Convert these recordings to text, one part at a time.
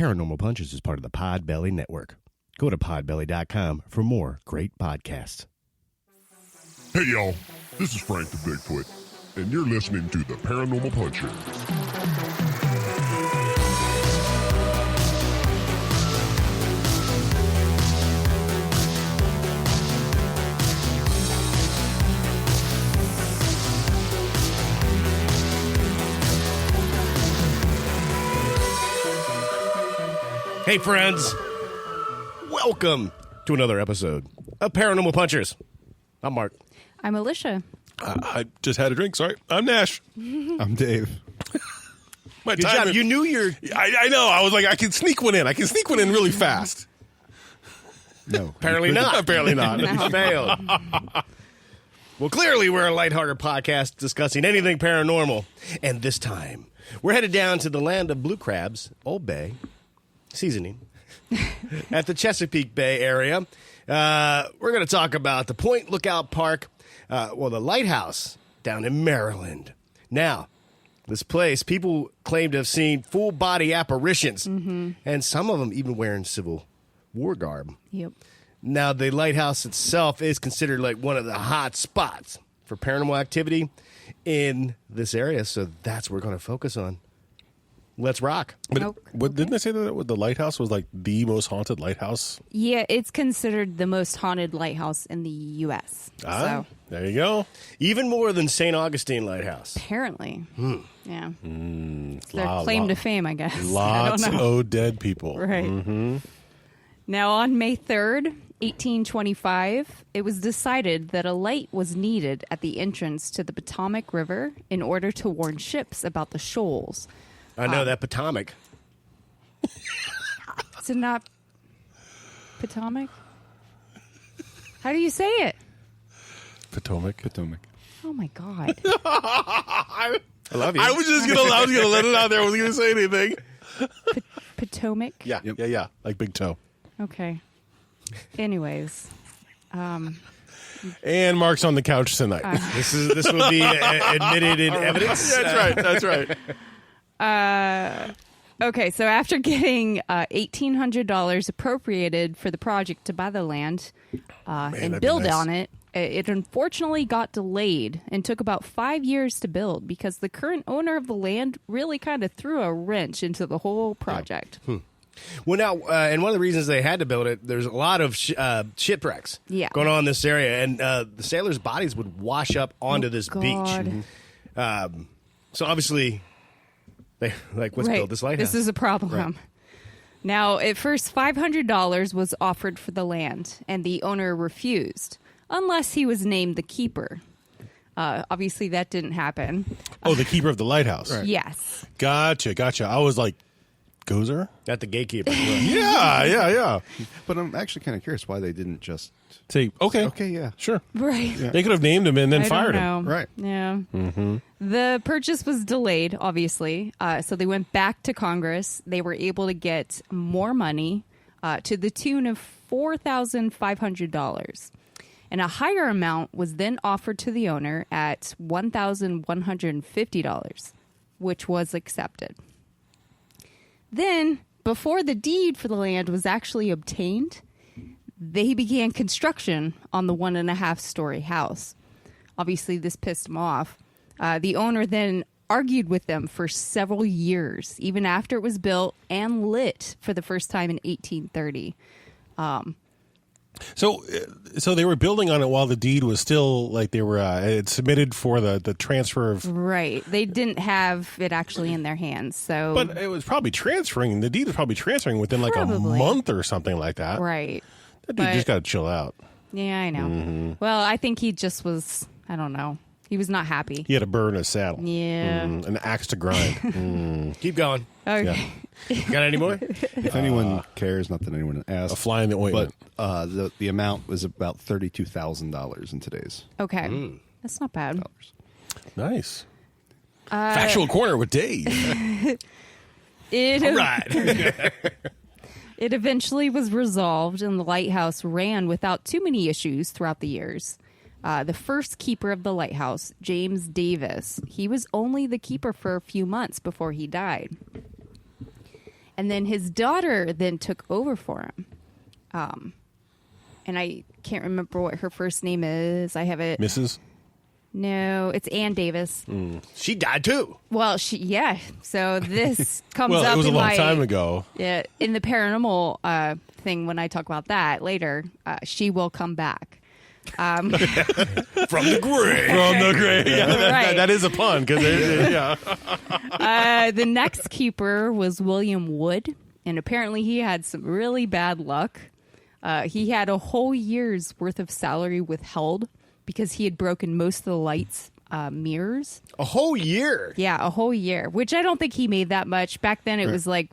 Paranormal Punches is part of the Podbelly Network. Go to podbelly.com for more great podcasts. Hey y'all, this is Frank the Bigfoot, and you're listening to the Paranormal Punchers. Hey friends, welcome to another episode of Paranormal Punchers. I'm Mark. I'm Alicia. I just had a drink. Sorry. I'm Nash. I'm Dave. My Good job. You knew your... I know. I was like, I can sneak one in. I can sneak one in really fast. No. Apparently not. Apparently not. You failed. Well, clearly we're a lighthearted podcast discussing anything paranormal. And this time, we're headed down to the land of blue crabs, Old Bay, seasoning, at the Chesapeake Bay area. We're going to talk about the Point Lookout Park, the lighthouse down in Maryland. Now, this place, people claim to have seen full-body apparitions, and some of them even wearing Civil War garb. Yep. Now, the lighthouse itself is considered like one of the hot spots for paranormal activity in this area, so that's what we're going to focus on. Let's rock. But didn't they say that the lighthouse was like the most haunted lighthouse? Yeah, it's considered the most haunted lighthouse in the U.S. So There you go. Even more than St. Augustine Lighthouse. apparently, yeah, it's their Lot- claim lot- to fame, I guess. Lots I don't know. of dead people. Right. Now, on May 3rd, 1825, it was decided that a light was needed at the entrance to the Potomac River in order to warn ships about the shoals. I know that Potomac. Is it not Potomac? How do you say it? Potomac. Oh, my God. I love you. I was just gonna let it out there. I wasn't gonna say anything. Potomac? Yeah. Like big toe. Okay. Anyways. And Mark's on the couch tonight. This will be admitted in evidence. That's right. Okay, so after getting $1,800 appropriated for the project to buy the land and that'd be build nice. on it, it unfortunately got delayed and took about 5 years to build because the current owner of the land really kind of threw a wrench into the whole project. Well, now, and one of the reasons they had to build it, there's a lot of shipwrecks going on in this area, and the sailors' bodies would wash up onto this beach. So obviously, they let's build this lighthouse. This is a problem. Right. Now, at first, $500 was offered for the land, and the owner refused, unless he was named the keeper. Obviously, that didn't happen. Oh, the keeper of the lighthouse. Right. Yes. Gotcha. I was like, Gozer? At the gatekeeper. Yeah. But I'm actually kind of curious why they didn't just Say, okay. okay, yeah. Sure. Right. They could have named him and then I fired don't him. know. Right. Yeah. The purchase was delayed, obviously. So they went back to Congress. They were able to get more money to the tune of $4,500. And a higher amount was then offered to the owner at $1,150, which was accepted. Then, before the deed for the land was actually obtained, they began construction on the 1.5-story house. Obviously, this pissed them off. The owner then argued with them for several years, even after it was built and lit for the first time in 1830. So they were building on it while the deed was still like they were it submitted for the transfer of. Right. They didn't have it actually in their hands. So, But it was probably transferring. The deed was probably transferring within like Probably. a month or something like that. right. That dude But- just got to chill out. Yeah, I know. Well, I think he just was, I don't know. He was not happy. He had a burr in his saddle. Yeah. An axe to grind. Keep going. Okay. Got any more? If anyone cares, not that anyone asked, A fly in the ointment. but the amount was about $32,000 in today's Okay. That's not bad. dollars. Nice. Factual Corner with Dave. It, All right. It eventually was resolved, and the lighthouse ran without too many issues throughout the years. The first keeper of the lighthouse, James Davis, he was only the keeper for a few months before he died. And then his daughter then took over for him. And I can't remember what her first name is. I have it. Mrs.? No, it's Ann Davis. She died too. Well, so this comes Well, up it was a in long my, time ago. Yeah, in the paranormal thing when I talk about that later. She will come back. From the grave. From the grave. Yeah, Right. that is a pun. Yeah. The next keeper was William Wood, and apparently he had some really bad luck. He had a whole year's worth of salary withheld because he had broken most of the lights' mirrors. A whole year. Yeah, a whole year, which I don't think he made that much. Back then it was like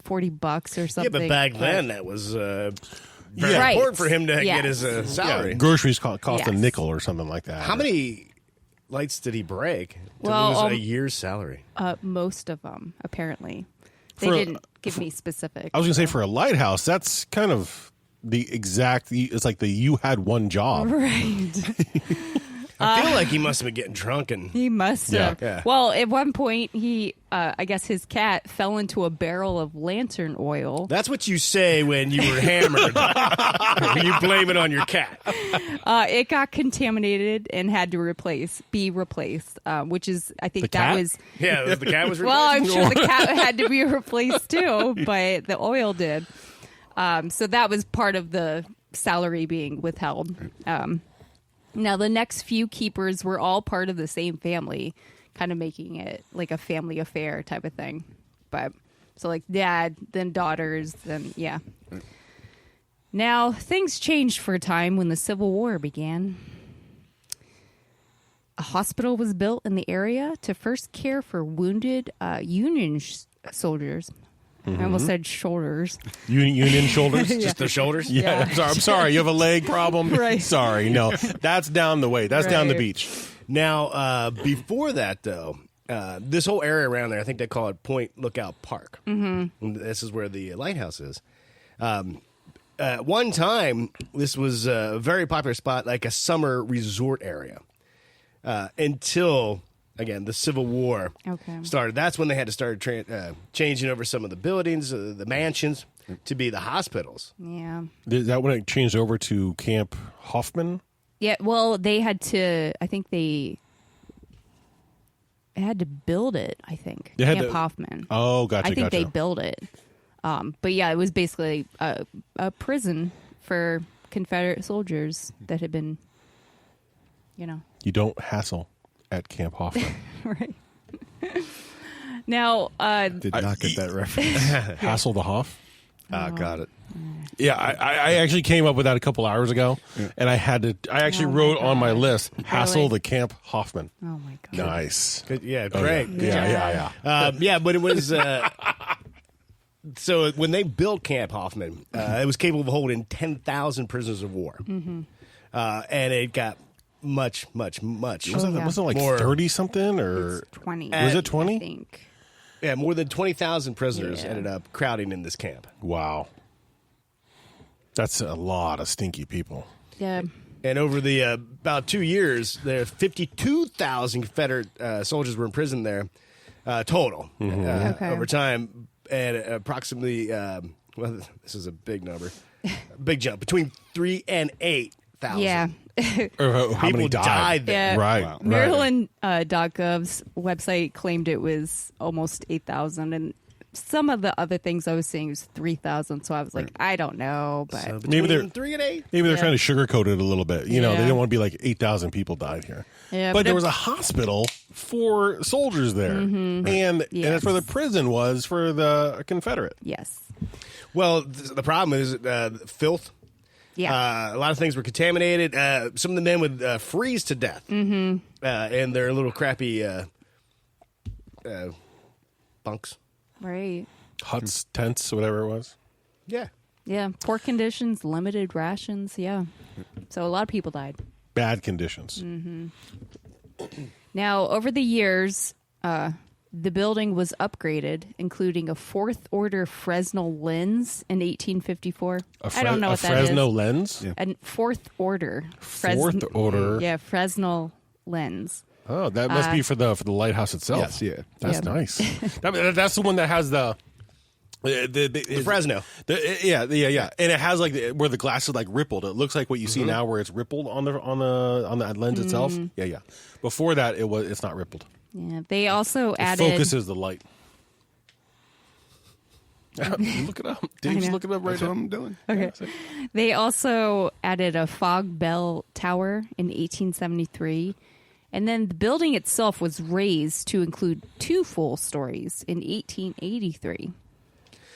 $40 or something. Yeah, but back then that was very Right. important for him to Yes. get his salary. Groceries cost a Yes. nickel or something like that. How many lights did he break to Well, lose a year's salary? Most of them, apparently. They For- didn't give me specifics. I was going to say, for a lighthouse, that's kind of the exact, it's like you had one job. Right. I feel like he must have been getting drunk and He must have. Yeah. Well, at one point, I guess his cat fell into a barrel of lantern oil. that's what you say when you were hammered. You blame it on your cat. It got contaminated and had to be replaced, which is, I think The that cat? was. Yeah, the cat was Well, I'm replaced. sure the cat had to be replaced too, but the oil did. So that was part of the salary being withheld. Now, the next few keepers were all part of the same family, kind of making it like a family affair type of thing. But so like dad, then daughters, then yeah. Now, things changed for a time when the Civil War began. A hospital was built in the area to first care for wounded Union soldiers. I almost said shoulders. Union shoulders? Just the shoulders. Yeah, I'm sorry. You have a leg problem? Right. Sorry. No, that's down the way. That's down the Right. beach. Now, before that, though, this whole area around there, I think they call it Point Lookout Park. Mm-hmm. This is where the lighthouse is. One time, this was a very popular spot, like a summer resort area, until, again, the Civil War started. That's when they had to start changing over some of the buildings, the mansions, to be the hospitals. Yeah. Is that when it changed over to Camp Hoffman? Yeah, well, they had to, I think they had to build it, I think. They had Camp to- Hoffman. Oh, gotcha, I think they gotcha. built it. But yeah, it was basically a prison for Confederate soldiers that had been, You don't hassle at Camp Hoffman. right. Now, Did not get that reference. Hassle the Hoff? Got it. Yeah, I actually came up with that a couple hours ago, and I actually Oh my wrote on my God. list, hassle Really? the Camp Hoffman. oh my God. Nice. Good, yeah, Oh, great. Yeah. Yeah, but it was. So when they built Camp Hoffman, it was capable of holding 10,000 prisoners of war, and it got much. Wasn't yeah. it like More- 30-something, or 20. was it 20? I think. Yeah, more than 20,000 prisoners Yeah. ended up crowding in this camp. Wow. That's a lot of stinky people. Yeah. And over the about 2 years, there 52,000 Confederate soldiers were imprisoned there total Okay. over time, and approximately well, this is a big number, big jump between 3,000 and 8,000. Yeah. Or how many People died there. Yeah. Right. Wow. Maryland.gov's website claimed it was almost 8,000, and some of the other things I was saying was 3,000. So I was like, I don't know, but So Maybe they're- between 3 and 8. Maybe they're Yeah. trying to sugarcoat it a little bit. They Yeah. didn't want to be like 8,000 people died here. Yeah, but but there it- was a hospital for soldiers there. And that's where the prison was for the Confederate. yes, Well, the problem is filth. yeah, A lot of things were contaminated. Some of the men would freeze to death in their little crappy bunks. right, Huts, tents, whatever it was. Yeah. yeah. Poor conditions, limited rations, yeah. So a lot of people died. Bad conditions. Now, over the years, the building was upgraded, including a fourth order Fresnel lens in 1854. I don't know what that is. Fresno lens? Yeah. And fourth order. Fourth order. Yeah, Fresnel lens. Oh, that must be for the lighthouse itself. Yes, yeah. That's Yeah. nice. That's the one that has the The Fresno. Yeah. And it has like where the glass is like rippled. It looks like what you see now, where it's rippled on the lens itself. Yeah. Before that, it's not rippled. Yeah. They also It added focuses the light. Look it up. Dave's looking it up right That's now. what I'm doing. Okay. They also added a fog bell tower in 1873. And then the building itself was raised to include 2 full stories in 1883.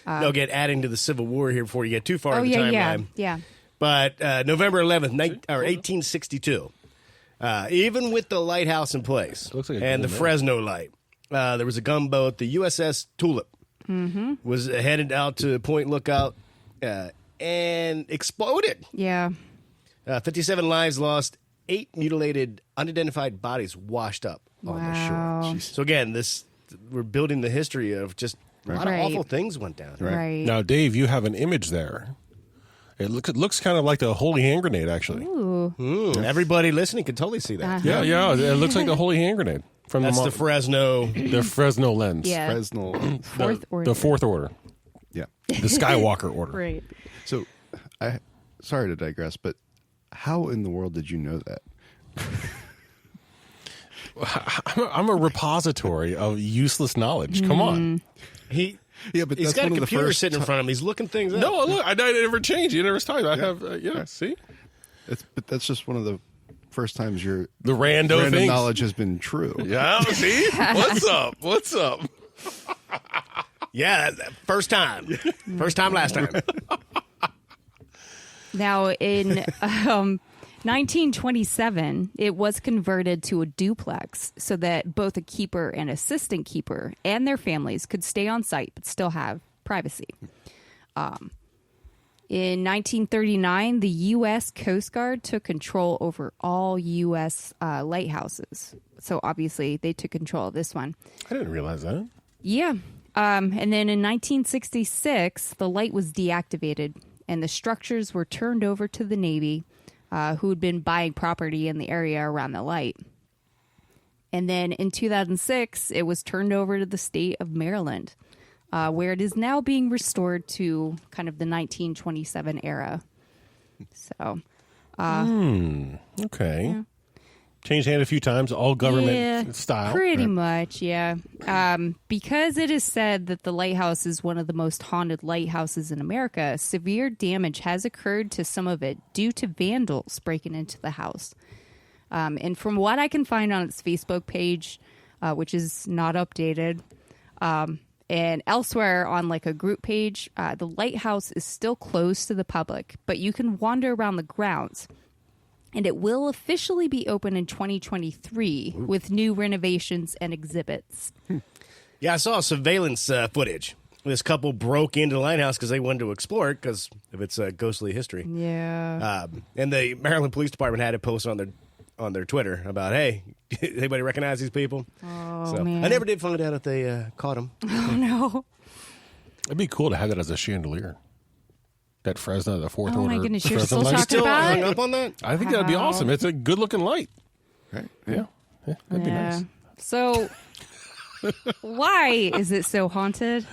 They'll get adding to the Civil War here before you get too far in the timeline. Yeah. But November 11th, 1862, even with the lighthouse in place Looks like a and the cool Fresno light, there was a gunboat, the USS Tulip, was headed out to Point Lookout and exploded. Yeah. 57 lives lost, 8 mutilated, unidentified bodies washed up on the Wow. shore. So again, we're building the history of just a lot of Right. awful things went down. Right. Now, Dave, you have an image there. It looks kind of like the holy hand grenade, actually. Ooh. Everybody listening can totally see that. Yeah. It looks like the holy hand grenade from That's the Fresno. the Fresno lens. Yeah. Fresno. Fourth order. The fourth order, Yeah. the Skywalker order. Right. So, sorry to digress, but how in the world did you know that? I'm a repository of useless knowledge. Come on. He's Yeah, but got a computer sitting in front of him. He's looking things up. No, look, I never change. You never time. I have, see? But that's just one of the first times your The random random things. knowledge has been true. Yeah, see? What's up? Yeah, first time. First time last time. Now, in 1927, it was converted to a duplex so that both a keeper and assistant keeper and their families could stay on site but still have privacy. In 1939, the U.S. Coast Guard took control over all U.S. Lighthouses. So obviously, they took control of this one. I didn't realize that. Yeah. And then in 1966, the light was deactivated and the structures were turned over to the Navy, who had been buying property in the area around the light. And then in 2006, it was turned over to the state of Maryland, where it is now being restored to kind of the 1927 era. So, Okay. Yeah. Changed hand a few times, all government style. Pretty much, yeah. Because it is said that the lighthouse is one of the most haunted lighthouses in America, severe damage has occurred to some of it due to vandals breaking into the house. And from what I can find on its Facebook page, which is not updated, and elsewhere on like a group page, the lighthouse is still closed to the public, but you can wander around the grounds. And it will officially be open in 2023 with new renovations and exhibits. Yeah, I saw surveillance footage. This couple broke into the lighthouse because they wanted to explore it because of its ghostly history. Yeah. And the Maryland Police Department had it posted on their Twitter about, hey, anybody recognize these people? Oh, man. I never did find out if they caught them. Oh, no. It'd be cool to have that as a chandelier. That Fresno, the fourth order. Oh, my goodness. You're Fresno still light. talking Still about hung it? up on that? I think that'd be Wow. awesome. It's a good looking light. Right? Yeah. That'd be nice. So, why is it so haunted?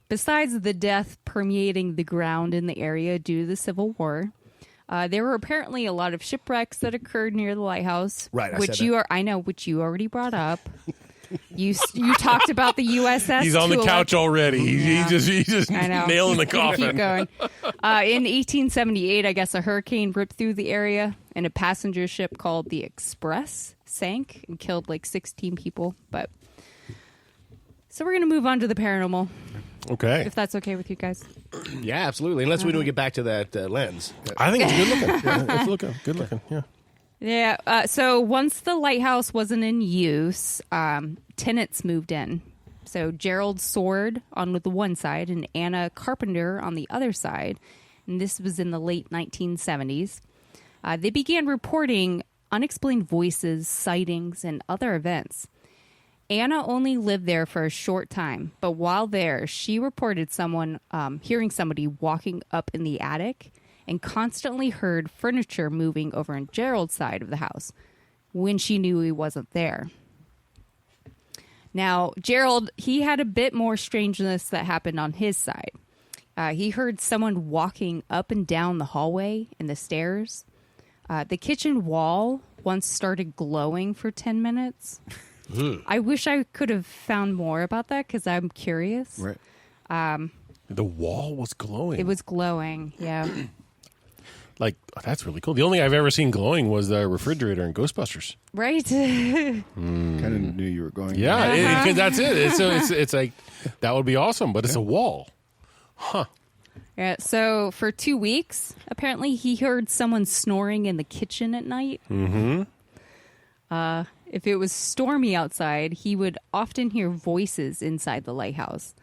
Besides the death permeating the ground in the area due to the Civil War, there were apparently a lot of shipwrecks that occurred near the lighthouse. Right, I which said you that. are, I know, which you already brought up. You talked about the USS. He's on the Tulip. couch already. Yeah. He's just I know. nailing the Keep coffin. going. In 1878, I guess a hurricane ripped through the area, and a passenger ship called the Express sank and killed like 16 people. But so we're gonna move on to the paranormal, Okay. if that's okay with you guys. Yeah, absolutely. Unless we don't get back to that lens. I think it's good looking. Yeah, it's good looking. Yeah. Yeah. So once the lighthouse wasn't in use, tenants moved in. So Gerald Sword on the one side and Anna Carpenter on the other side. And this was in the late 1970s. They began reporting unexplained voices, sightings, and other events. Anna only lived there for a short time, but while there, she reported someone hearing somebody walking up in the attic and constantly heard furniture moving over on Gerald's side of the house when she knew he wasn't there. Now, Gerald, he had a bit more strangeness that happened on his side. He heard someone walking up and down the hallway and the stairs. The kitchen wall once started glowing for 10 minutes. I wish I could have found more about that because I'm curious. Right. The wall was glowing. It was glowing, yeah. Like, that's really cool. The only I've ever seen glowing was the refrigerator in Ghostbusters. Right? Kind of knew you were going. Yeah, because that's it. It's like, that would be awesome, but it's a wall. Huh. Yeah, so for 2 weeks, apparently he heard someone snoring in the kitchen at night. Mm-hmm. If it was stormy outside, he would often hear voices inside the lighthouse.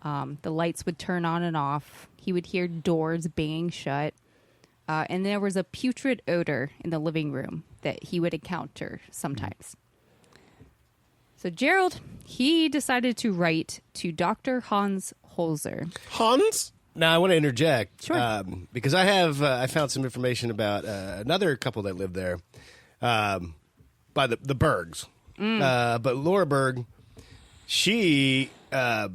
The lights would turn on and off. He would hear doors banging shut. And there was a putrid odor in the living room that he would encounter sometimes. So Gerald, he decided to write to Dr. Hans Holzer. Hans? Now, I want to interject. Sure. Because I found some information about another couple that lived there by the Bergs. But Laura Berg, she, a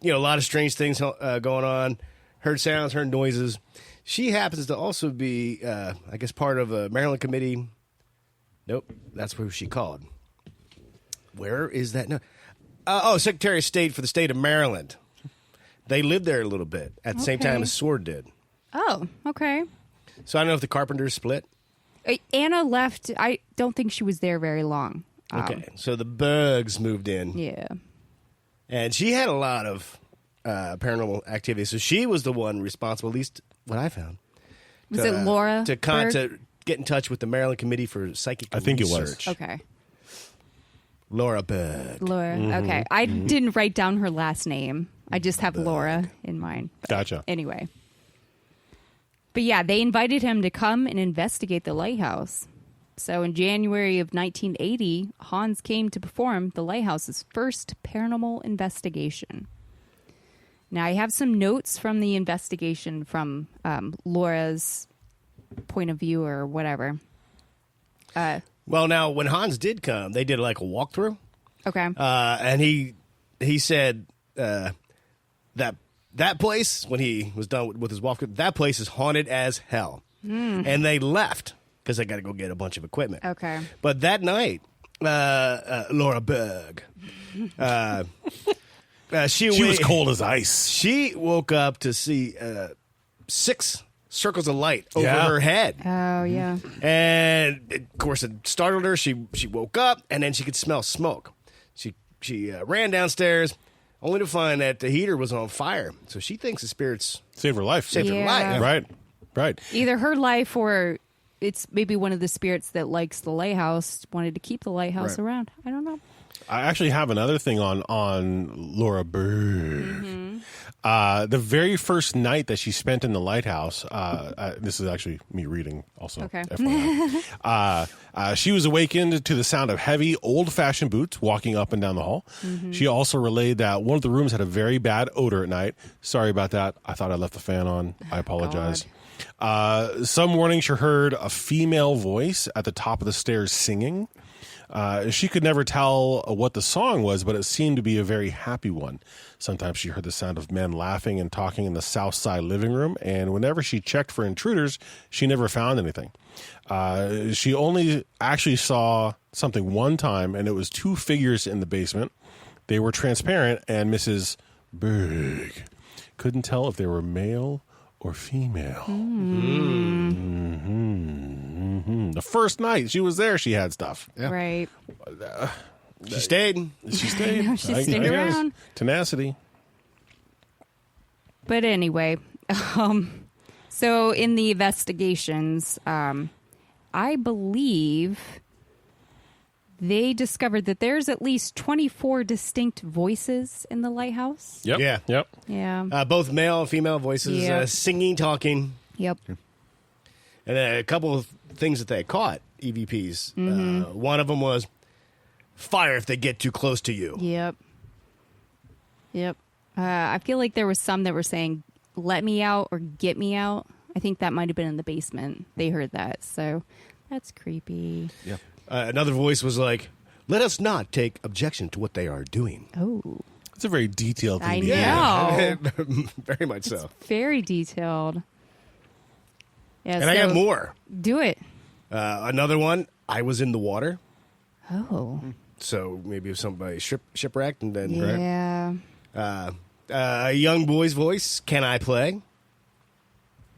lot of strange things going on, heard sounds, heard noises. She happens to also be, I guess, part of a Maryland committee. Nope, that's who she called. Where is that? No. Secretary of State for the state of Maryland. They lived there a little bit at the same time as Sword did. Oh, okay. So I don't know if the Carpenters split. Anna left. I don't think she was there very long. Okay, so the Bugs moved in. Yeah. And she had a lot of paranormal activity. So she was the one responsible, at least what I found. Was it Laura to Berg? get in touch with the Maryland Committee for Psychic I think it was. Research. Okay. Laura Berg. Laura. Okay. I didn't write down her last name. I just have Laura in mind. But Gotcha. Anyway. But yeah, they invited him to come and investigate the lighthouse. So in January of 1980, Hans came to perform the lighthouse's first paranormal investigation. Now, I have some notes from the investigation from Laura's point of view or whatever. Well, now, when Hans did come, they did like a walkthrough. Okay. And he said that place, when he was done with his walkthrough, that place is haunted as hell. And they left because they got to go get a bunch of equipment. Okay. But that night, Laura Berg, she was cold as ice. She woke up to see 6 circles of light over Yeah. her head. Oh, yeah. And of course, it startled her. She woke up, and then she could smell smoke. She ran downstairs, only to find that the heater was on fire. So she thinks the spirits Saved her life. saved her Yeah. life. Right. Either her life or it's maybe one of the spirits that likes the lighthouse, wanted to keep the lighthouse Right. around. I don't know. I actually have another thing on Laura Berg. The very first night that she spent in the lighthouse, this is actually me reading also. Okay. FYI. She was awakened to the sound of heavy, old-fashioned boots walking up and down the hall. She also relayed that one of the rooms had a very bad odor at night. Sorry about that. I thought I left the fan on. I apologize. Some mornings she heard a female voice at the top of the stairs singing. She could never tell what the song was, but it seemed to be a very happy one. Sometimes she heard the sound of men laughing and talking in the south side living room, and whenever she checked for intruders, she never found anything. She only actually saw something one time, and it was 2 figures in the basement. They were transparent, and Mrs. Berg couldn't tell if they were male or female. The first night she was there, she had stuff. Yeah. Right. She stayed. She stayed. No, she stayed guess. around. Tenacity. But anyway, so in the investigations, I believe they discovered that there's at least 24 distinct voices in the lighthouse. Yep. Yeah. Yep. Yeah. Both male and female voices, Yeah. singing, talking. Yep. And then a couple of things that they caught, EVPs. One of them was fire if they get too close to you. Yep. Yep. I feel like there was some that were saying, let me out or get me out. I think that might have been in the basement. They heard that. So that's creepy. Yeah. Another voice was like, Let us not take objection to what they are doing. Oh, It's a very detailed thing. I to know. do. Very much so. Very detailed. Yeah, And I got more. Do it. Another one, I was in the water. Oh. So maybe if somebody shipwrecked and then Yeah. a young boy's voice, can I play?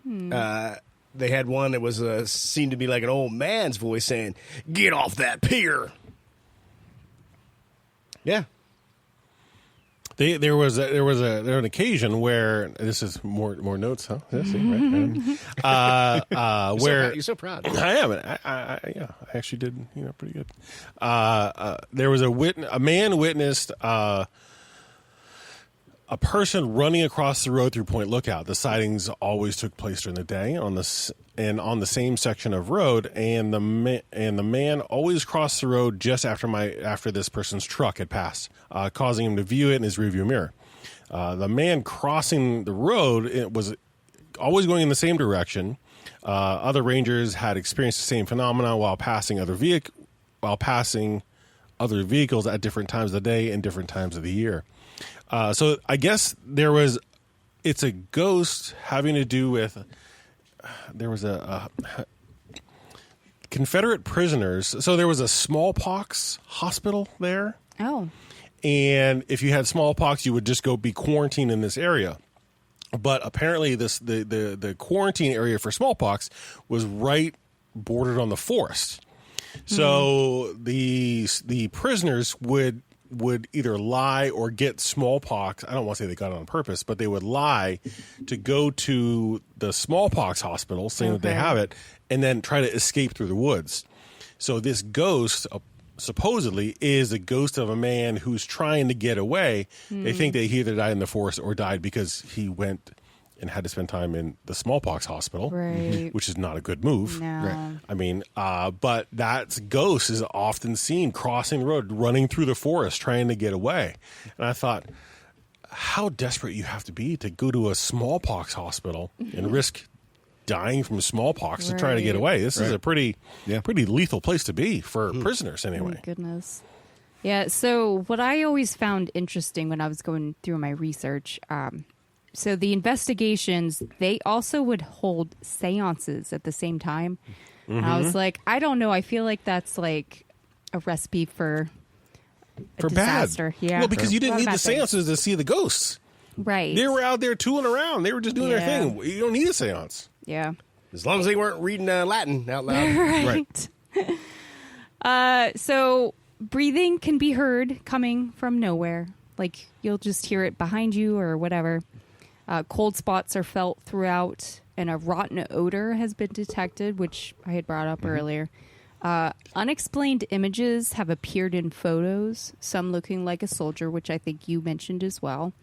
They had one that was seemed to be like an old man's voice saying, "Get off that pier." Yeah. There was an occasion where this is more notes, huh? Yes, right? Where You're so proud. I am. I actually did pretty good. There was a man witnessed a person running across the road through Point Lookout. The sightings always took place during the day on the same section of road, and the man always crossed the road just after this person's truck had passed, causing him to view it in his rearview mirror. The man crossing the road, it was always going in the same direction. Other rangers had experienced the same phenomena while passing other vehicles at different times of the day and different times of the year. So I guess it's a ghost having to do with, there was a Confederate prisoners. So there was a smallpox hospital there. Oh. And if you had smallpox, you would just go be quarantined in this area. But apparently the quarantine area for smallpox was right bordered on the forest. So the prisoners would either lie or get smallpox. I don't want to say they got it on purpose, but they would lie to go to the smallpox hospital saying that they have it and then try to escape through the woods. So this ghost supposedly is a ghost of a man who's trying to get away. They think that he either died in the forest or died because he went and had to spend time in the smallpox hospital, Right. which is not a good move. No. Right. I mean, but that ghost is often seen crossing the road, running through the forest, trying to get away. And I thought, how desperate you have to be to go to a smallpox hospital and risk dying from smallpox to try to get Right. away. This is a pretty lethal place to be for prisoners, Oh, anyway. my goodness. Yeah, so what I always found interesting when I was going through my research, so the investigations, they also would hold seances at the same time. And I was like, I don't know. I feel like that's like a recipe for a disaster. bad. Yeah. Well, because you didn't A lot need of the bad things. seances to see the ghosts. Right. They were out there tooling around. They were just doing their Yeah. thing. You don't need a seance. Yeah. As long as they weren't reading Latin out loud. Right. So breathing can be heard coming from nowhere. Like you'll just hear it behind you or whatever. Cold spots are felt throughout, and a rotten odor has been detected, which I had brought up earlier. Unexplained images have appeared in photos, some looking like a soldier, which I think you mentioned as well.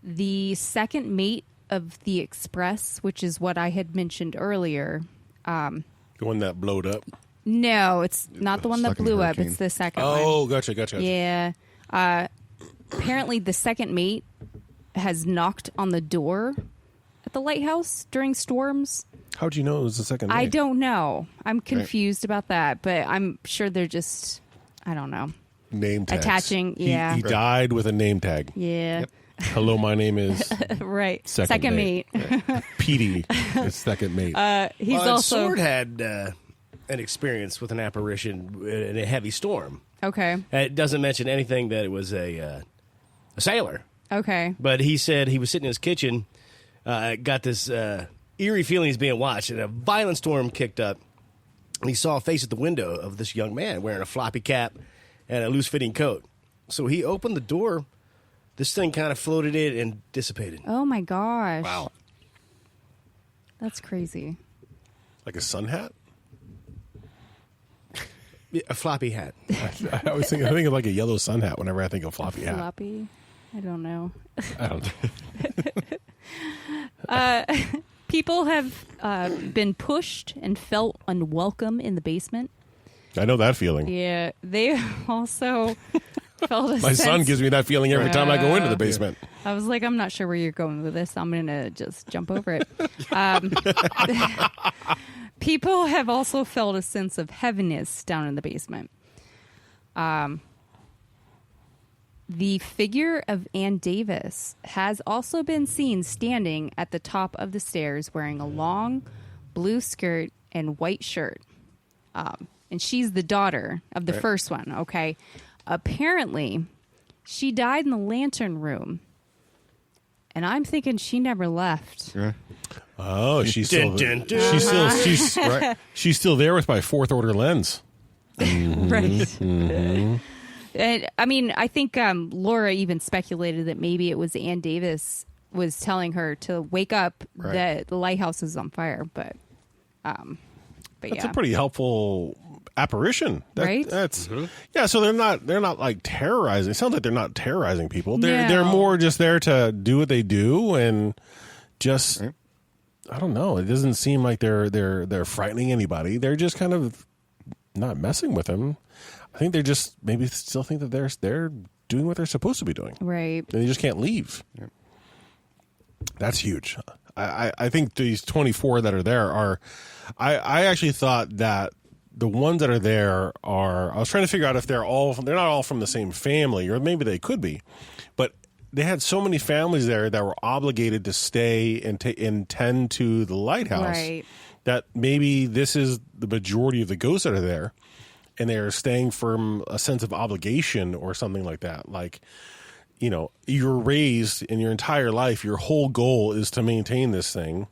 The second mate of the Express, which is what I had mentioned earlier. The one that blowed up. No, it's not the one that Stuck in the blew up. hurricane. It's the second one. Oh, gotcha. Yeah. Apparently, the second mate has knocked on the door at the lighthouse during storms. How'd you know it was the second I mate? don't know. I'm confused about that, but I'm sure they're just, I don't know. Name tags. Attaching, He- yeah. He died with a name tag. Yeah. Hello, my name is Right. Second mate. Petey. It's second mate. He's Well, also Sword had an experience with an apparition in a heavy storm. okay. It doesn't mention anything that it was a sailor. Okay. But he said he was sitting in his kitchen, got this eerie feeling he's being watched, and a violent storm kicked up. And he saw a face at the window of this young man wearing a floppy cap and a loose-fitting coat. So he opened the door. This thing kind of floated in and dissipated. Oh my gosh. Wow. That's crazy. Like a sun hat? Yeah, a floppy hat. I always think of like a yellow sun hat whenever I think of floppy hat. Floppy. I don't know. I don't know. People have been pushed and felt unwelcome in the basement. I know that feeling. Yeah, they also felt a My son sense- gives me that feeling every time I go into the basement. I was like, I'm not sure where you're going with this. I'm going to just jump over it. People have also felt a sense of heaviness down in the basement. The figure of Ann Davis has also been seen standing at the top of the stairs wearing a long blue skirt and white shirt. And she's the daughter of the first one, okay? Apparently, she died in the lantern room. And I'm thinking she never left. Right. Oh, she's still Dun, dun, dun. she's still there with my fourth order lens. Right. And I mean, I think Laura even speculated that maybe it was Ann Davis was telling her to wake up that the lighthouse is on fire. But That's a pretty helpful apparition, right? That's yeah. So they're not like terrorizing. It sounds like they're not terrorizing people. They're No. more just there to do what they do and just. I don't know. It doesn't seem like they're frightening anybody. They're just kind of not messing with them. I think they just maybe still think that they're doing what they're supposed to be doing. Right. And they just can't leave. Yeah. That's huge. I think these 24 that are there are. I actually thought that the ones that are there are. I was trying to figure out if they're not all from the same family, or maybe they could be, but they had so many families there that were obligated to stay and tend to the lighthouse. Right. That maybe this is the majority of the ghosts that are there. And they're staying from a sense of obligation or something like that. Like, you know, you're raised in your entire life, your whole goal is to maintain this thing.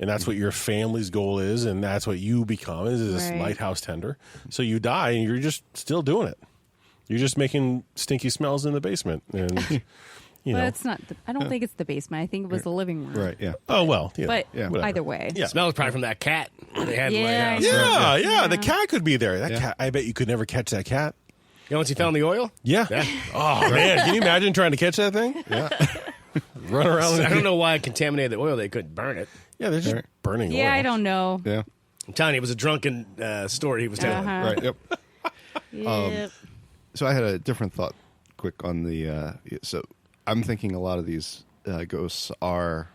And that's what your family's goal is. And that's what you become is this lighthouse tender. So you die and you're just still doing it. You're just making stinky smells in the basement. And, you know. It's not. I don't think it's the basement. I think it was the living room. Right. Yeah. Oh, well. Yeah, But whatever. either way. Yeah. Smells probably from that cat they had in the Yeah, lighthouse. Yeah, the cat could be there. That cat, I bet you could never catch that cat. You know, once you found the oil? Yeah. Oh, man. Can you imagine trying to catch that thing? Yeah. Run around. I don't know why it contaminated the oil. They couldn't burn it. Yeah, they're just burning Yeah, oil. I don't know. Yeah. I'm telling you, it was a drunken story he was telling. Uh-huh. Right. Yep. Yep. So I had a different thought quick on the so I'm thinking a lot of these ghosts are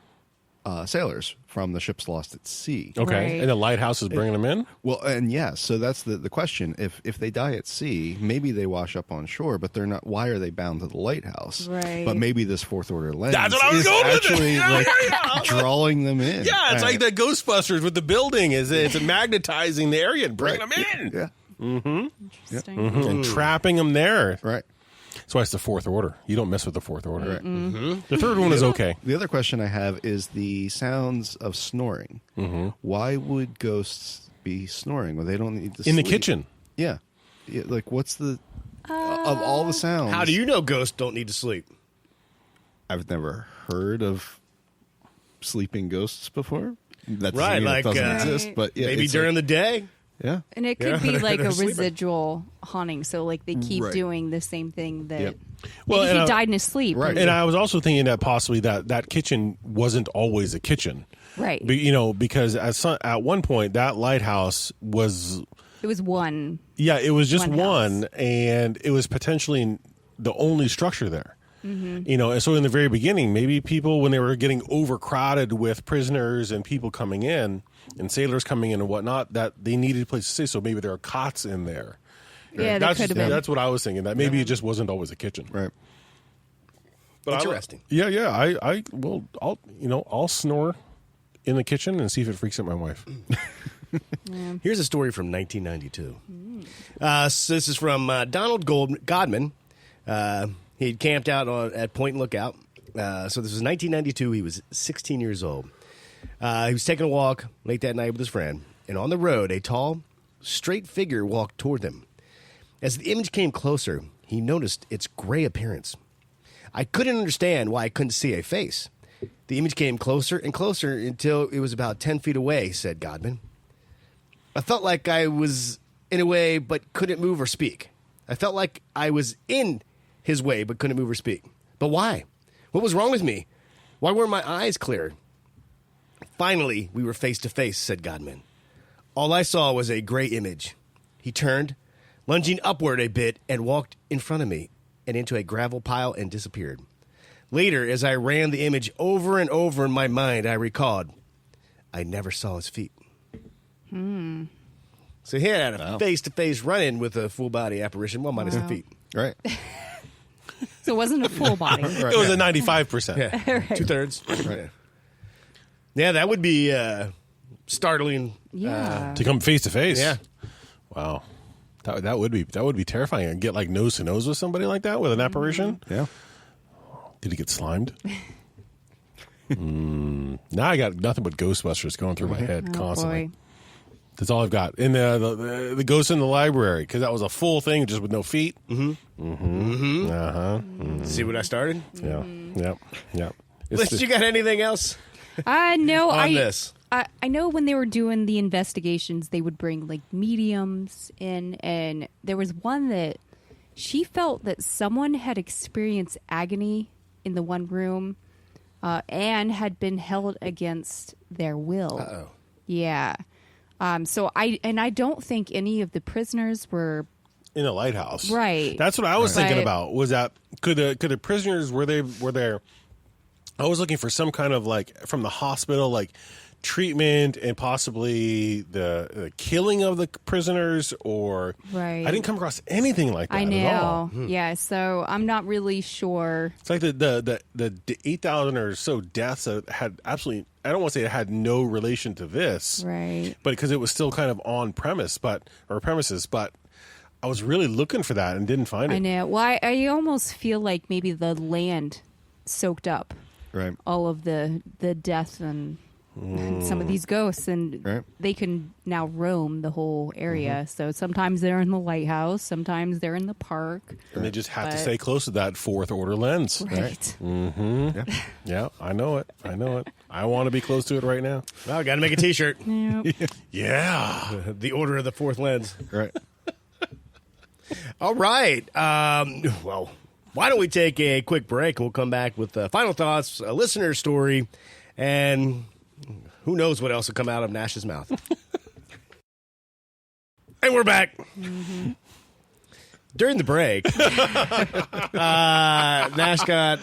sailors from the ships lost at sea. Okay, Right. and the lighthouse is bringing them in? Well, and yes, so that's the question. If they die at sea, maybe they wash up on shore, but they're not. Why are they bound to the lighthouse? Right. But maybe this fourth order lens That's what I was is going with it. actually Yeah, like yeah. drawing them in. Yeah, it's like the Ghostbusters with the building. It's magnetizing the area and bringing them in. Yeah. Interesting. And trapping them there. Right. That's why it's the fourth order. You don't mess with the fourth order. Right. Mm-hmm. The third one is okay. The other question I have is the sounds of snoring. Why would ghosts be snoring? Well, they don't need to In the sleep. kitchen. Yeah. Like, what's the of all the sounds? How do you know ghosts don't need to sleep? I've never heard of sleeping ghosts before. That doesn't Right, mean like, it doesn't Right. exist, but yeah, Maybe it's during like, the day? yeah. And it could Yeah, be like they're a sleeping. residual haunting. So, like, they keep Right. doing the same thing that Yep. Well, maybe and he I- died in his sleep. Right. And I was also thinking that possibly that kitchen wasn't always a kitchen. Right. You know, because at one point that lighthouse was, It was one. yeah, it was just One one, house. and it was potentially the only structure there. You know, and so in the very beginning, maybe people, when they were getting overcrowded with prisoners and people coming in and sailors coming in and whatnot, that they needed a place to stay. So maybe there are cots in there. Yeah, that that's, could have been. that's what I was thinking. That maybe it just wasn't always a kitchen. Right. But Interesting. I'll snore in the kitchen and see if it freaks out my wife. Here's a story from 1992. So this is from Donald Godman. He had camped out at Point Lookout. So this was 1992. He was 16 years old. He was taking a walk late that night with his friend. And on the road, a tall, straight figure walked toward them. As the image came closer, he noticed its gray appearance. I couldn't understand why I couldn't see a face. The image came closer and closer until it was about 10 feet away, said Godman. I felt like I was in a way but couldn't move or speak. I felt like I was in his way but couldn't move or speak. But why? What was wrong with me? Why weren't my eyes clear? Finally, we were face to face, said Godman. All I saw was a gray image. He turned, lunging upward a bit, and walked in front of me and into a gravel pile and disappeared. Later, as I ran the image over and over in my mind, I recalled, I never saw his feet. So he had a face-to-face run-in with a full-body apparition, well, minus the feet. Right. So it wasn't a full body. Right. It was a 95%. Yeah, Right. 2/3. Right. Yeah, that would be startling. Yeah. To come face to face. Yeah. Wow. That would be terrifying. And get like nose to nose with somebody like that with an apparition. Yeah. Did he get slimed? Now I got nothing but Ghostbusters going through my head Oh, constantly. boy. That's all I've got. And the ghost in the library, because that was a full thing just with no feet. See what I started? Yeah. Yep. Yep. Liz, you got anything else No, on this? I know when they were doing the investigations, they would bring like mediums in, and there was one that she felt that someone had experienced agony in the one room and had been held against their will. Uh-oh. Yeah. So I don't think any of the prisoners were in the lighthouse, right. That's what I was thinking But- about. Was that could the prisoners were there? I was looking for some kind of like from the hospital, like treatment and possibly the killing of the prisoners, or Right. I didn't come across anything like that I at all. know. Yeah, so I'm not really sure. It's like the 8,000 or so deaths that had absolutely, I don't want to say it had no relation to this, Right. but because it was still kind of on premises, but I was really looking for that and didn't find it. I know. Well, I almost feel like maybe the land soaked up Right. all of the death and some of these ghosts, and Right. they can now roam the whole area. So sometimes they're in the lighthouse, sometimes they're in the park. And they just have to But- stay close to that fourth order lens. Right. Yeah, I know it. I want to be close to it right now. Well, got to make a T-shirt. Yep. Yeah. The Order of the Fourth Lens. Right. All right. Well, why don't we take a quick break and we'll come back with final thoughts, a listener story, and who knows what else will come out of Nash's mouth. And we're back. Mm-hmm. During the break, Nash got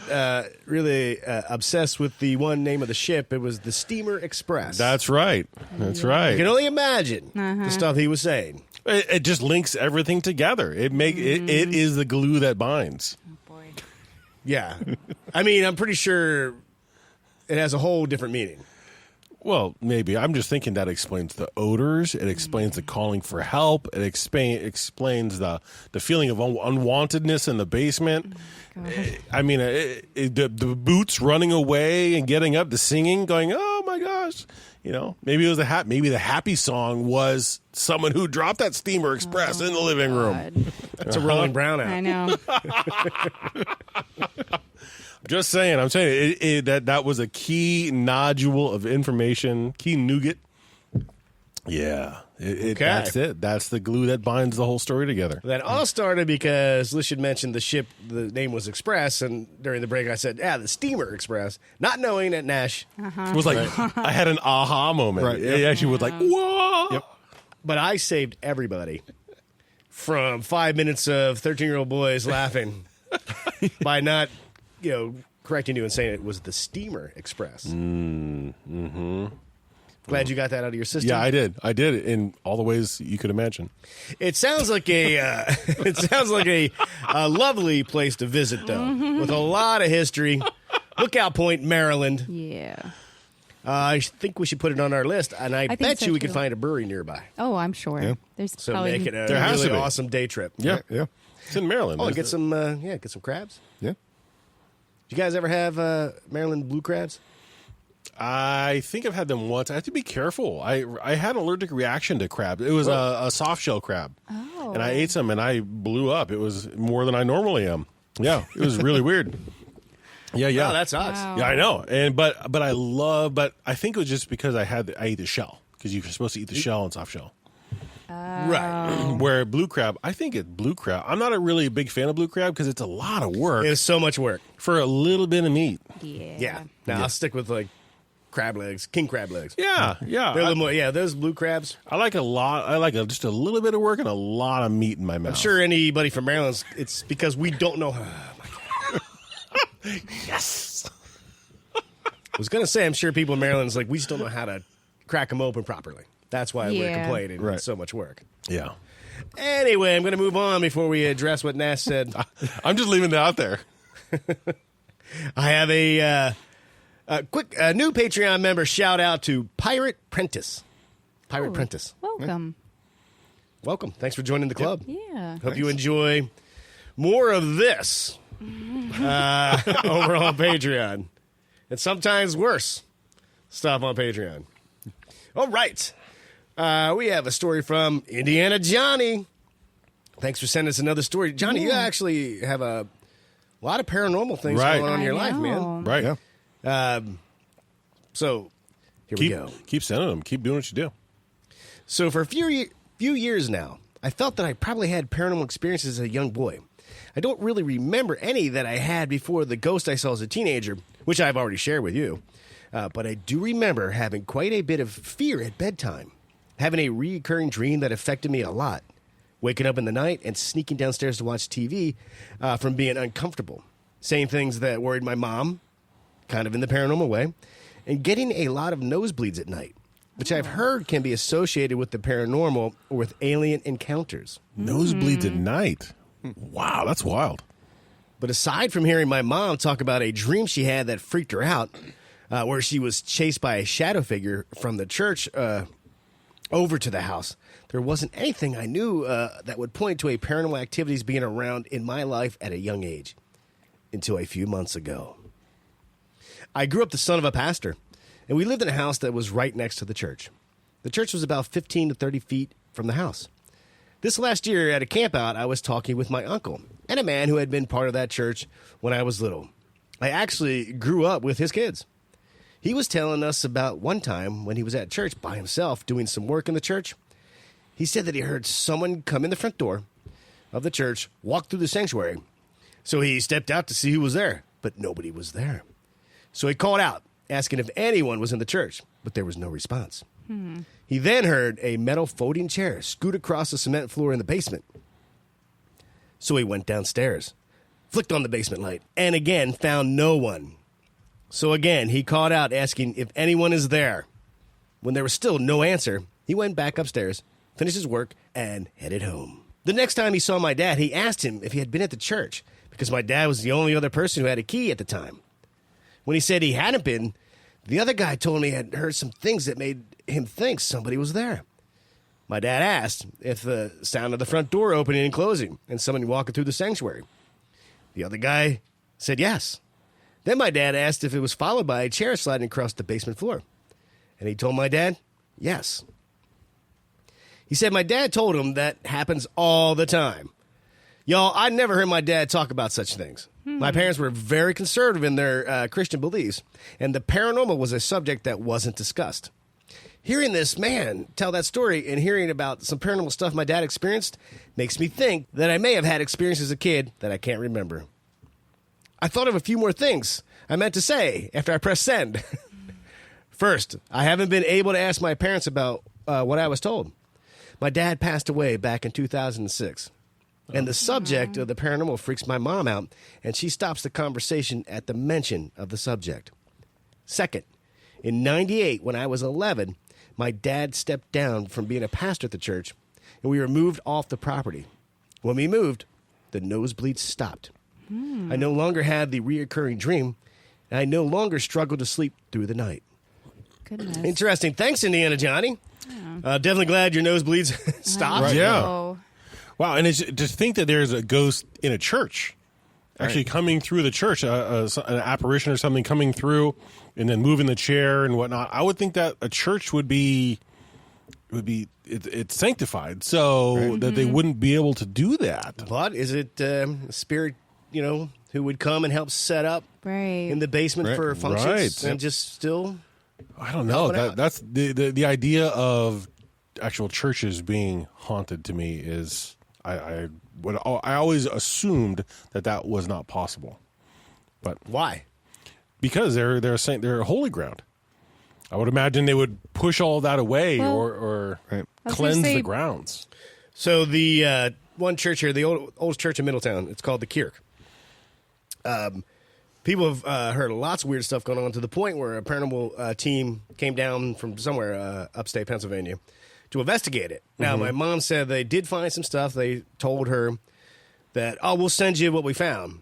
really obsessed with the one name of the ship. It was the Steamer Express. That's right. I can only imagine the stuff he was saying. It just links everything together. It is the glue that binds. Boy. Yeah. I mean, I'm pretty sure it has a whole different meaning. Well, maybe. I'm just thinking that explains the odors. It explains the calling for help. It explains the feeling of unwantedness in the basement. I mean, the boots running away and getting up, the singing, going, "Oh my gosh!" You know, maybe it was maybe the happy song was someone who dropped that Steamer Express in the living room. God. That's a Rolling Brown out. I know. Just saying. I'm saying that was a key nodule of information, key nougat. Yeah, Okay. that's it. That's the glue that binds the whole story together. That all started because Lish had mentioned the ship, the name was Express, and during the break I said, the Steamer Express, not knowing that Nash. It was like I had an aha moment. Right, It yep. actually was like, whoa. Yep. But I saved everybody from 5 minutes of 13-year-old boys laughing by not, correcting you and saying it was the Steamer Express. Glad you got that out of your system. Yeah, I did. I did it in all the ways you could imagine. It sounds like a lovely place to visit, though, with a lot of history. Lookout Point, Maryland. Yeah. I think we should put it on our list, and I think bet so, you we could too. find a brewery nearby. Oh, I'm sure. Yeah. There's So probably make it a There has really to be. awesome day trip. Yeah. Yeah. It's in Maryland. Oh, and isn't get it? some crabs. Yeah. You guys ever have Maryland blue crabs? I think I've had them once. I have to be careful. I had an allergic reaction to crab. It was a soft shell crab. Oh. And I ate some and I blew up. It was more than I normally am. Yeah, it was really weird. Yeah. Oh, that's odd. Wow. Yeah, I know. But I think it was just because I ate the shell, because you're supposed to eat the shell and soft shell. Right. Where blue crab, I think it's blue crab. I'm not a really big fan of blue crab because it's a lot of work It's so much work. for a little bit of meat. Yeah. Yeah. Now I'll stick with like crab legs, king crab legs. Yeah. They're a little more. Yeah, those blue crabs. I like a lot. I like just a little bit of work and a lot of meat in my mouth. I'm sure anybody from Maryland, it's because we don't know. Yes. I was going to say, I'm sure people in Maryland's like, we just don't know how to crack them open properly. That's why we're Yeah. complaining. Right. It's so much work. Yeah. Anyway, I'm going to move on before we address what Nash said. I'm just leaving that out there. I have a quick new Patreon member shout out to Pirate Prentice. Pirate Prentice. Welcome. Welcome. Thanks for joining the club. Yeah. Hope you enjoy more of this over on Patreon. And sometimes worse stuff on Patreon. All right. We have a story from Indiana Johnny. Thanks for sending us another story. Johnny, you actually have a lot of paranormal things Right. going on in I your life, man. know. Right. Yeah. So here we go. Keep sending them. Keep doing what you do. So for a few years now, I felt that I probably had paranormal experiences as a young boy. I don't really remember any that I had before the ghost I saw as a teenager, which I've already shared with you. But I do remember having quite a bit of fear at bedtime, having a recurring dream that affected me a lot, waking up in the night and sneaking downstairs to watch TV from being uncomfortable, saying things that worried my mom, kind of in the paranormal way, and getting a lot of nosebleeds at night, which I've heard can be associated with the paranormal or with alien encounters. Nosebleeds at night. Wow, that's wild. But aside from hearing my mom talk about a dream she had that freaked her out, where she was chased by a shadow figure from the church over to the house, there wasn't anything I knew that would point to a paranormal activities being around in my life at a young age, until a few months ago. I grew up the son of a pastor, and we lived in a house that was right next to the church. The church was about 15 to 30 feet from the house. This last year at a campout, I was talking with my uncle and a man who had been part of that church when I was little. I actually grew up with his kids. He was telling us about one time when he was at church by himself doing some work in the church. He said that he heard someone come in the front door of the church, walk through the sanctuary. So he stepped out to see who was there, but nobody was there. So he called out, asking if anyone was in the church, but there was no response. He then heard a metal folding chair scoot across the cement floor in the basement. So he went downstairs, flicked on the basement light, and again found no one. So again, he called out, asking if anyone is there. When there was still no answer, he went back upstairs, finished his work, and headed home. The next time he saw my dad, he asked him if he had been at the church, because my dad was the only other person who had a key at the time. When he said he hadn't been, the other guy told me he had heard some things that made him think somebody was there. My dad asked if the sound of the front door opening and closing and someone walking through the sanctuary. The other guy said yes. Then my dad asked if it was followed by a chair sliding across the basement floor. And he told my dad yes. He said my dad told him that happens all the time. Y'all, I never heard my dad talk about such things. My parents were very conservative in their Christian beliefs, and the paranormal was a subject that wasn't discussed. Hearing this man tell that story and hearing about some paranormal stuff my dad experienced makes me think that I may have had experiences as a kid that I can't remember. I thought of a few more things I meant to say after I pressed send. First, I haven't been able to ask my parents about what I was told. My dad passed away back in 2006. And the subject of the paranormal freaks my mom out, and she stops the conversation at the mention of the subject. Second, in 98, when I was 11, my dad stepped down from being a pastor at the church, and we were moved off the property. When we moved, the nosebleeds stopped. I no longer had the reoccurring dream, and I no longer struggled to sleep through the night. Goodness. Interesting. Thanks, Indiana Johnny. Definitely glad your nosebleeds stopped. I Yeah. know. Wow, and it's, to think that there's a ghost in a church, actually coming through the church, an apparition or something coming through, and then moving the chair and whatnot. I would think that a church would be it's sanctified, so that they wouldn't be able to do that. But is it a spirit, who would come and help set up Right. in the basement Right. for functions Right. and just still? I don't know. Helping out. That's the idea of actual churches being haunted to me is I always assumed that was not possible, but Why? because they're a holy ground. I would imagine they would push all that away Well, or Right. I was cleanse gonna say- the grounds. So the one church here, the oldest church in Middletown, it's called the Kirk. People have heard lots of weird stuff going on to the point where a paranormal team came down from somewhere upstate Pennsylvania to investigate it. Now, my mom said they did find some stuff. They told her that, we'll send you what we found.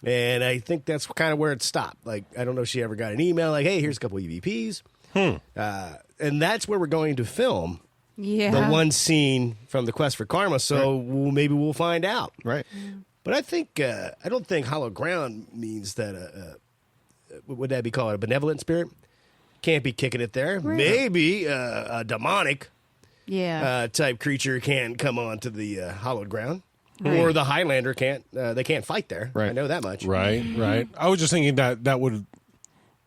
And I think that's kind of where it stopped. Like, I don't know if she ever got an email like, hey, here's a couple of EVPs. And that's where we're going to film the one scene from The Quest for Karma. So maybe we'll find out. Right. But I think I don't think hollow ground means that what would that be called? A benevolent spirit can't be kicking it there. Right. Maybe a demonic type creature can come onto the hollowed ground, or the Highlander can't. They can't fight there. Right. I know that much. Right. I was just thinking that would,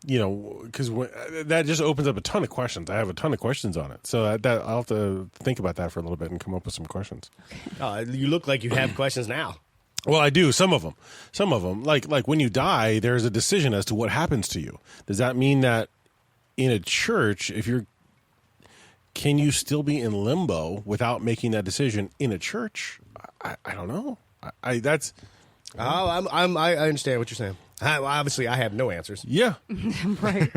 because that just opens up a ton of questions. I have a ton of questions on it, so that I'll have to think about that for a little bit and come up with some questions. You look like you have questions now. Well, I do. Some of them. Like when you die, there's a decision as to what happens to you. Does that mean that in a church, can you still be in limbo without making that decision in a church? I don't know. I understand what you're saying. Obviously, I have no answers. Yeah. Right.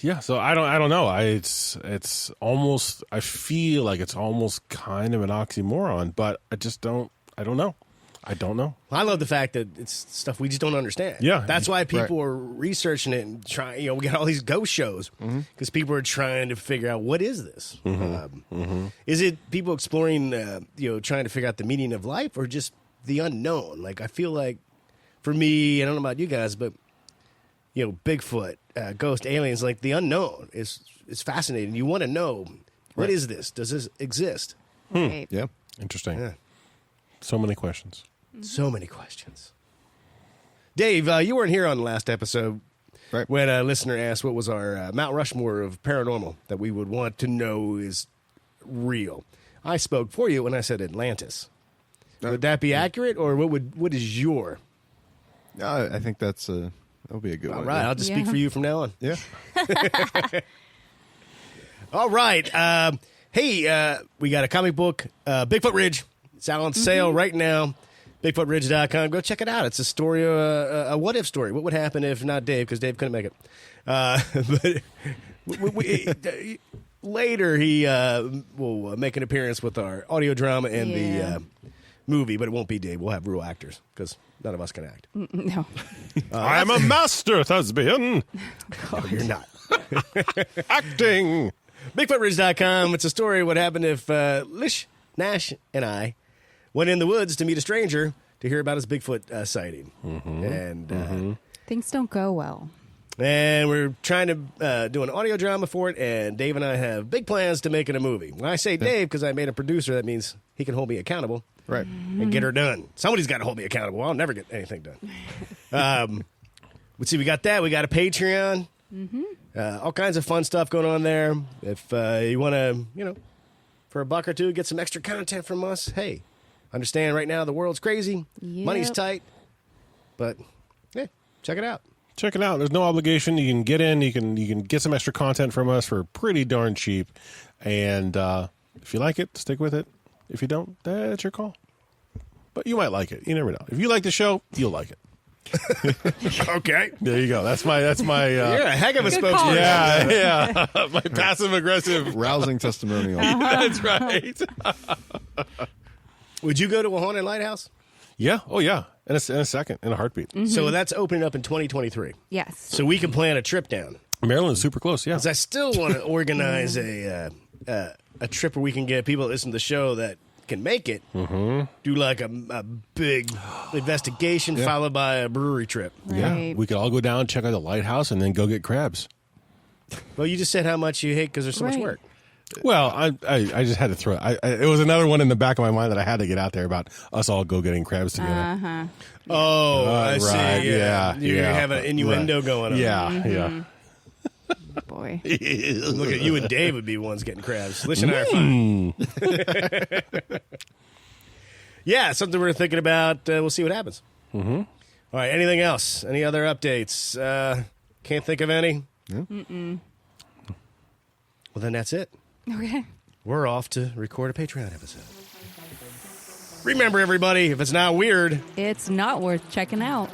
Yeah. So I don't know. It's almost. I feel like it's almost kind of an oxymoron, but I don't know. I don't know. I love the fact that it's stuff we just don't understand. Yeah. That's why people are researching it and trying, we got all these ghost shows because people are trying to figure out what is this? Is it people exploring, trying to figure out the meaning of life or just the unknown? Like, I feel like for me, I don't know about you guys, but, Bigfoot, ghost, aliens, like the unknown is fascinating. You want to know, what is this? Does this exist? Right. Yeah. Interesting. Yeah. So many questions. So many questions. Dave, you weren't here on the last episode when a listener asked what was our Mount Rushmore of paranormal that we would want to know is real. I spoke for you when I said Atlantis. Would that be accurate, or what is your? I think that'll be a good one. All right, I'll just speak for you from now on. Yeah. All right. Hey, we got a comic book, Bigfoot Ridge. It's out on sale right now. BigfootRidge.com. Go check it out. It's a story, a what-if story. What would happen if not Dave, because Dave couldn't make it. But later, he will make an appearance with our audio drama and the movie, but it won't be Dave. We'll have real actors, because none of us can act. No. I'm a master thespian. No, you're not. Acting. BigfootRidge.com. It's a story of what happened if Lish, Nash, and I went in the woods to meet a stranger to hear about his Bigfoot sighting. And Things don't go well. and we're trying to do an audio drama for it, and Dave and I have big plans to make it a movie. When I say Dave, because I made a producer, that means he can hold me accountable. Right. And get her done. Somebody's got to hold me accountable. I'll never get anything done. Let's see, we got that. We got a Patreon. All kinds of fun stuff going on there. If you want to, for $1 or $2, get some extra content from us, hey, understand right now the world's crazy. Yep. Money's tight. But, yeah, check it out. Check it out. There's no obligation. You can get in. You can get some extra content from us for pretty darn cheap. And if you like it, stick with it. If you don't, that's your call. But you might like it. You never know. If you like the show, you'll like it. Okay. There you go. That's my. You're a heck of a Good spokesman. call. Yeah. My passive aggressive. Rousing testimonial. That's right. Would you go to a haunted lighthouse? Yeah. Oh yeah. In a second. In a heartbeat. So that's opening up in 2023. Yes. So we can plan a trip down. Maryland's super close. Yeah. Because I still want to organize a trip where we can get people that listen to the show that can make it. Do like a big investigation followed by a brewery trip. Yeah. Right. We could all go down, check out the lighthouse, and then go get crabs. Well, you just said how much you hate because there's so much Right. work. Well, I just had to throw it. It was another one in the back of my mind that I had to get out there about us all go getting crabs together. Oh, I see. right. Yeah, You yeah. have an innuendo going on. Yeah. Boy. Look at you and Dave would be ones getting crabs. Lish and I are fine. Yeah, something we're thinking about. We'll see what happens. All right, anything else? Any other updates? Can't think of any? Well, then that's it. Okay. We're off to record a Patreon episode. Remember, everybody, if it's not weird, It's not worth checking out.